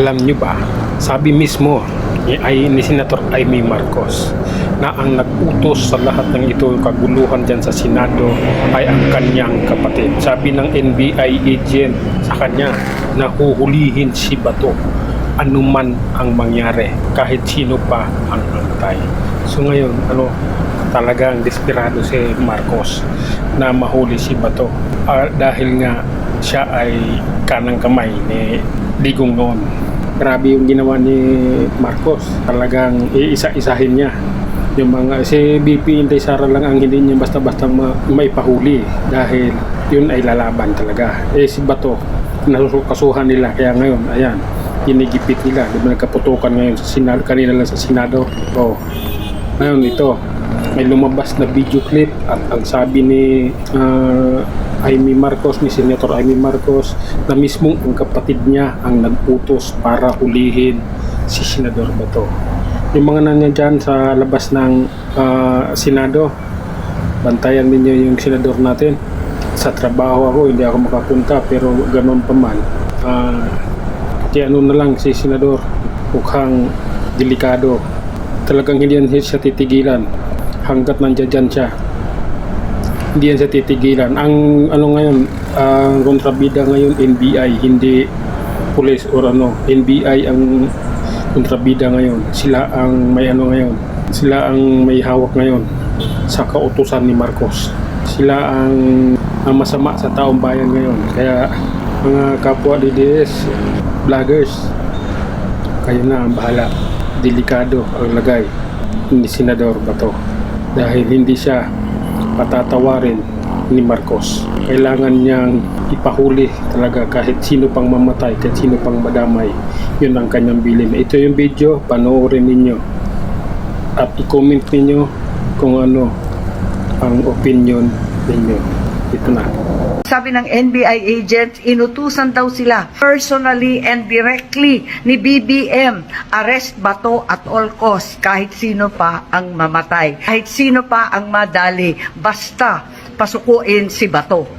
Alam nyo ba, sabi mismo ni Senator Amy Marcos na ang nag-utos sa lahat ng ito kaguluhan dyan sa Senado ay ang kanyang kapatid. Sabi ng NBI agent sa kanya na huhulihin si Bato anuman ang mangyari, kahit sino pa ang antay. So ngayon, talagang desperado si Marcos na mahuli si Bato dahil nga siya ay kanang kamay ni Digong noon. Grabe yung ginawa ni Marcos. Talagang iisa-isahin niya. Yung mga, si BP Inday Sara lang ang hindi niya basta-basta maipahuli dahil yun ay lalaban talaga. Si Bato, nasukasuhan nila. Kaya ngayon, ayan, ginigipit nila. Di ba nagkaputukan ngayon sa Senado, kanina lang sa Senado. Ngayon ito, may lumabas na video clip at ang sabi ni Amy Marcos, ni Senator Amy Marcos, na mismong ang kapatid niya ang nag-utos para hulihin si Senador Bato. Yung mga nandiyan dyan sa labas ng Senado, bantayan ninyo yung senador natin. Sa trabaho ako, hindi ako makapunta, pero ganoon pa man. Kaya na lang si Senador, mukhang delikado. Talagang hindi yan siya titigilan hanggat nandiyan siya. Hindi yan siya titigilan. Ang ngayon, ang kontrabida ngayon NBI, hindi police or NBI ang kontrabida ngayon. Sila ang may ngayon. Sila ang may hawak ngayon sa kautusan ni Marcos. Sila ang masama sa taong bayan ngayon. Kaya mga kapwa DDS, vloggers, kayo na ang bahala. Delikado ang lagay ni Senador Bato dahil hindi siya patatawarin ni Marcos. Kailangan niyang ipahuli talaga kahit sino pang mamatay, kahit sino pang madamay. Yun ang kanyang bilin. Ito yung video, panoorin ninyo at i-comment ninyo kung ano ang opinion ninyo. Ito na. Sabi ng NBI agents, inutusan daw sila personally and directly ni BBM, arrest Bato at all costs, kahit sino pa ang mamatay, kahit sino pa ang madali, basta pasukuin si Bato.